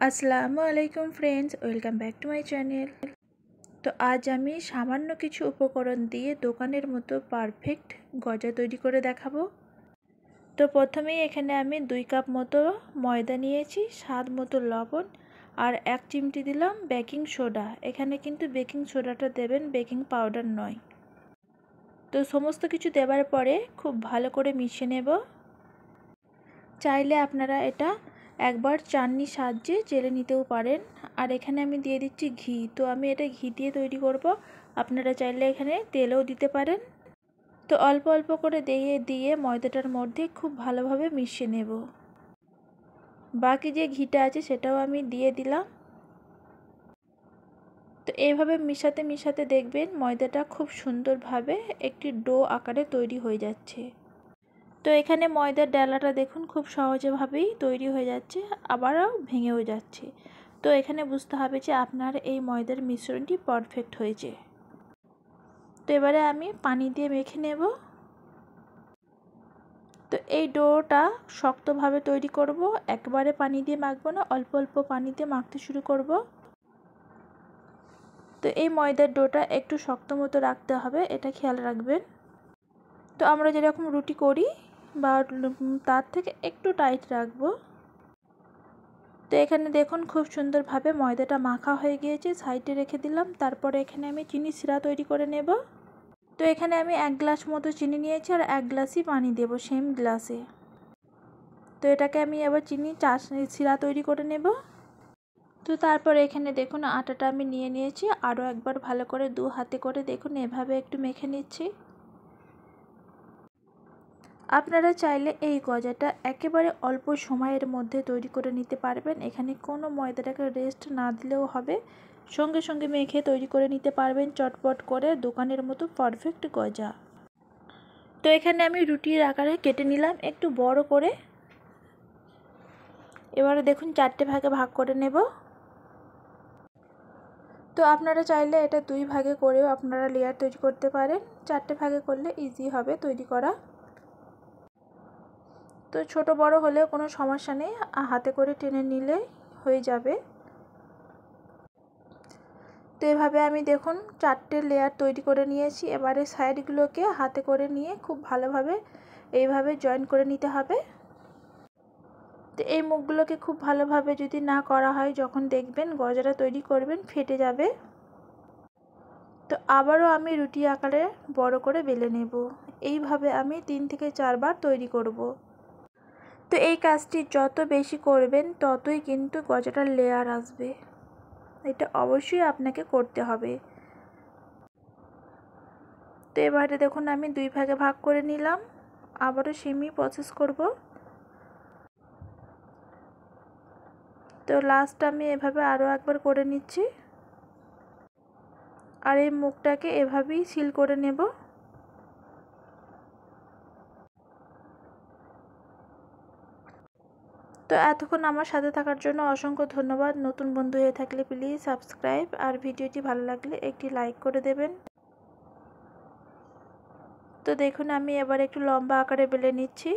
আসসালামু আলাইকুম friends, welcome back to my channel. তো আজ আমি সামান্য কিছু উপকরণ দিয়ে দোকানের মতো পারফেক্ট গজা তৈরি করে দেখাবো। তো প্রথমেই এখানে আমি 2 কাপ মতো ময়দা নিয়েছি, স্বাদ মতো লবণ আর 1 চিমটি দিলাম বেকিং সোডা। এখানে কিন্তু বেকিং সোডাটা দেবেন, বেকিং পাউডার নয়। তো সমস্ত কিছু দেওয়ার পরে খুব ভালো করে মিশিয়ে নেব। চাইলে আপনারা এটা একবার চাটনির সাহায্যে চেলে নিতেও পারেন। আর এখানে আমি দিয়ে দিচ্ছি ঘি। তো আমি এটা ঘি দিয়ে তৈরি করব, আপনারা চাইলে এখানে তেলও দিতে পারেন। তো অল্প অল্প করে দিয়ে ময়দাটার মধ্যে খুব ভালোভাবে মিশিয়ে নেব। বাকি যে ঘিটা আছে সেটাও আমি দিয়ে দিলাম। তো এইভাবে মিশাতে দেখবেন ময়দাটা খুব সুন্দরভাবে একটি ডো আকারে তৈরি হয়ে যাচ্ছে। তো এখানে ময়দার ডালাটা দেখুন খুব সহজভাবেই তৈরি হয়ে যাচ্ছে, আবারও ভেঙেও যাচ্ছে। তো এখানে বুঝতে হবে যে আপনার এই ময়দার মিশ্রণটি পারফেক্ট হয়েছে। তো এবারে আমি পানি দিয়ে মেখে নেব। তো এই ডোটা শক্তভাবে তৈরি করব, একবারে পানি দিয়ে মাখবো না, অল্প অল্প পানি দিয়ে মাখতে শুরু করব। তো এই ময়দার ডোটা একটু শক্ত মতো রাখতে হবে, এটা খেয়াল রাখবেন। তো আমরা যেরকম রুটি করি বা তার থেকে একটু টাইট রাখবো। তো এখানে দেখুন খুব সুন্দরভাবে ময়দাটা মাখা হয়ে গিয়েছে, সাইডে রেখে দিলাম। তারপরে এখানে আমি চিনি শিরা তৈরি করে নেব। তো এখানে আমি 1 গ্লাস মতো চিনি নিয়েছি আর 1 গ্লাসই পানি দেব সেম গ্লাসে। তো এটাকে আমি আবার চিনি শিরা তৈরি করে নেব। তো তারপরে এখানে দেখুন আটাটা আমি নিয়ে নিয়েছি, আরও একবার ভালো করে 2 হাতে করে দেখুন এভাবে একটু মেখে নিচ্ছি। আপনারা চাইলে এই গজাটা একেবারে অল্প সময়ের মধ্যে তৈরি করে নিতে পারবেন। এখানে কোনো ময়দাটাকে রেস্ট না দিলেও হবে, সঙ্গে সঙ্গে মেখে তৈরি করে নিতে পারবেন চটপট করে দোকানের মতো পারফেক্ট গজা। তো এখানে আমি রুটির আকারে কেটে নিলাম একটু বড় করে। এবারে দেখুন 4টে ভাগে ভাগ করে নেব। তো আপনারা চাইলে এটা 2 ভাগে করেও আপনারা লেয়ার তৈরি করতে পারেন। 4টে ভাগে করলে ইজি হবে তৈরি করা। তো ছোট বড় হলেও কোনো সমস্যা নেই, হাতে করে টেনে নিলেই হয়ে যাবে। তো এভাবে আমি দেখুন 4টে লেয়ার তৈরি করে নিয়েছি। এবারে সাইডগুলোকে হাতে করে নিয়ে খুব ভালোভাবে এইভাবে জয়েন করে নিতে হবে। তো এই মুখগুলোকে খুব ভালোভাবে যদি না করা হয়, যখন দেখবেন গজাটা তৈরি করবেন ফেটে যাবে। তো আবারও আমি রুটি আকারে বড় করে বেলে নেব। এইভাবে আমি 3 থেকে 4 বার তৈরি করব। তো এই কাজটি যত বেশি করবেন ততই কিন্তু গজাটার লেয়ার আসবে, এটা অবশ্যই আপনাকে করতে হবে। তো এবারে দেখুন আমি 2 ভাগে ভাগ করে নিলাম, আবারও সেমই প্রসেস করব। তো লাস্ট আমি এভাবে আরও একবার করে নিচ্ছি আর এই মুখটাকে এভাবেই সিল করে নেব। তো এতক্ষণ আমার সাথে থাকার জন্য অসংখ্য ধন্যবাদ। নতুন বন্ধু হয়ে থাকলে প্লিজ সাবস্ক্রাইব, আর ভিডিওটি ভালো লাগলে একটি লাইক করে দেবেন। তো দেখুন আমি এবার একটু লম্বা আকারে বেলে নিচ্ছি।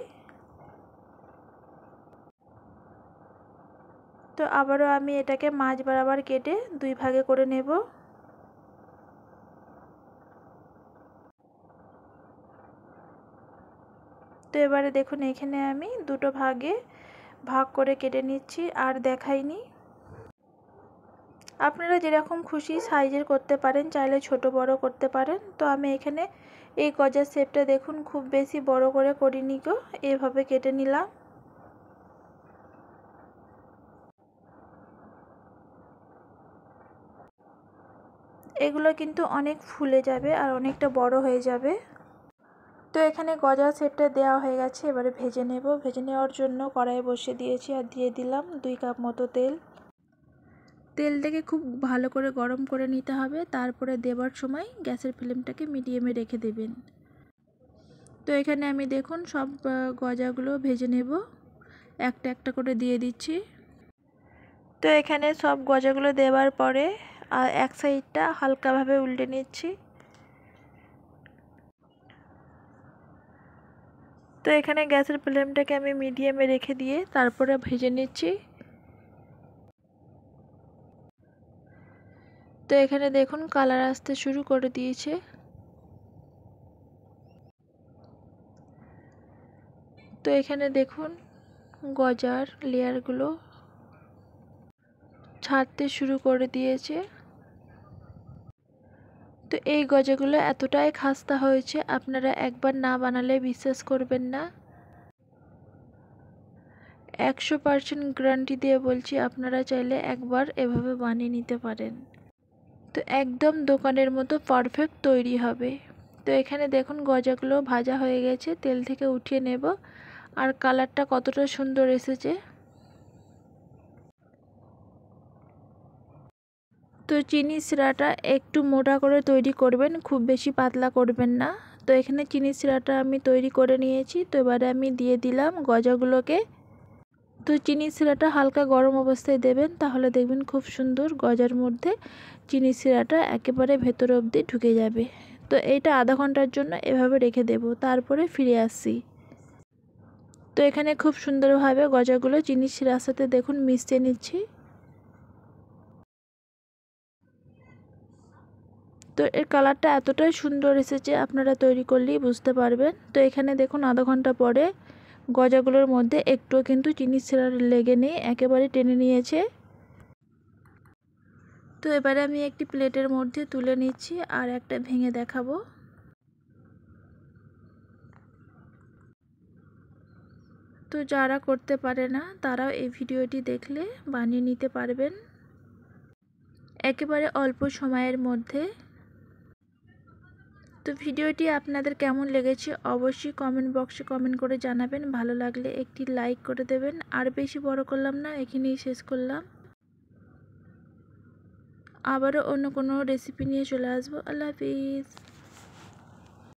তো আবারও আমি এটাকে মাঝ বরাবর কেটে 2 ভাগে করে নেব। তো এবারে দেখুন এখানে আমি 2টো ভাগে ভাগ করে কেটে নিচ্ছি, আর দেখাইনি। আপনারা যেরকম খুশি সাইজের করতে পারেন, চাইলে ছোট বড় করতে পারেন। তো আমি এখানে এই গজার শেপটা দেখুন খুব বেশি বড় করে করিনি গো, এভাবে কেটে নিলাম। এগুলো কিন্তু অনেক ফুলে যাবে আর অনেকটা বড় হয়ে যাবে। তো এখানে গজার শেপটা দেওয়া হয়ে গেছে, এবারে ভেজে নেব। ভেজে নেওয়ার জন্য কড়াই বসিয়ে দিয়েছি আর দিয়ে দিলাম 2 কাপ মতো তেল। তেলটাকে খুব ভালো করে গরম করে নিতে হবে, তারপরে দেবার সময় গ্যাসের ফ্লেমটাকে মিডিয়ামে রেখে দেবেন। তো এখানে আমি দেখুন সব গজাগুলো ভেজে নেব, একটা একটা করে দিয়ে দিচ্ছি। তো এখানে সব গজাগুলো দেওয়ার পরে এক সাইডটা হালকাভাবে উল্টে নিচ্ছি। তো এখানে গ্যাসের ফ্লেমটাকে আমি মিডিয়ামে রেখে দিয়ে তারপরে ভেজে নিচ্ছি। তো এখানে দেখুন কালার আসতে শুরু করে দিয়েছে। তো এখানে দেখুন গজার লেয়ারগুলো ছাড়তে শুরু করে দিয়েছে। তো এই গজাগুলো এতটাই খাস্তা হয়েছে, আপনারা একবার না বানালে বিশ্বাস করবেন না। 100% গ্যারান্টি দিয়ে বলছি, আপনারা চাইলে একবার এভাবে বানিয়ে নিতে পারেন। তো একদম দোকানের মতো পারফেক্ট তৈরি হবে। তো এখানে দেখুন গজাগুলো ভাজা হয়ে গেছে, তেল থেকে উঠিয়ে নেব। আর কালারটা কতটা সুন্দর এসেছে। তো চিনি শিরাটা একটু মোটা করে তৈরি করবেন, খুব বেশি পাতলা করবেন না। তো এখানে চিনি শিরাটা আমি তৈরি করে নিয়েছি। তো এবারে আমি দিয়ে দিলাম গজাগুলোকে। তো চিনি শিরাটা হালকা গরম অবস্থায় দেবেন, তাহলে দেখবেন খুব সুন্দর গজার মধ্যে চিনি শিরাটা একেবারে ভেতর অবধি ঢুকে যাবে। তো এইটা আধা ঘন্টার জন্য এভাবে রেখে দেব, তারপরে ফিরে আসছি। তো এখানে খুব সুন্দরভাবে গজাগুলো চিনি শিরার সাথে দেখুন মিশিয়ে নিচ্ছি। তো এর কালারটা এতটাই সুন্দর এসেছে, আপনারা তৈরি করলেই বুঝতে পারবেন। তো এখানে দেখুন আধা ঘন্টা পরে গজাগুলোর মধ্যে একটুও কিন্তু চিনি শিরা লেগে নেই, একেবারে টেনে নিয়েছে। তো এবারে আমি একটি প্লেটের মধ্যে তুলে নিচ্ছি আর একটা ভেঙে দেখাবো। তো যারা করতে পারে না তারাও এই ভিডিওটি দেখলে বানিয়ে নিতে পারবেন একেবারে অল্প সময়ের মধ্যে। তো ভিডিওটি আপনাদের কেমন লেগেছে অবশ্যই কমেন্ট বক্সে কমেন্ট করে জানাবেন। ভালো লাগলে একটি লাইক করে দেবেন। আর বেশি বড় করলাম না, এখানেই শেষ করলাম। আবারও অন্য কোনো রেসিপি নিয়ে চলে আসবো। আল্লাহ হাফিজ।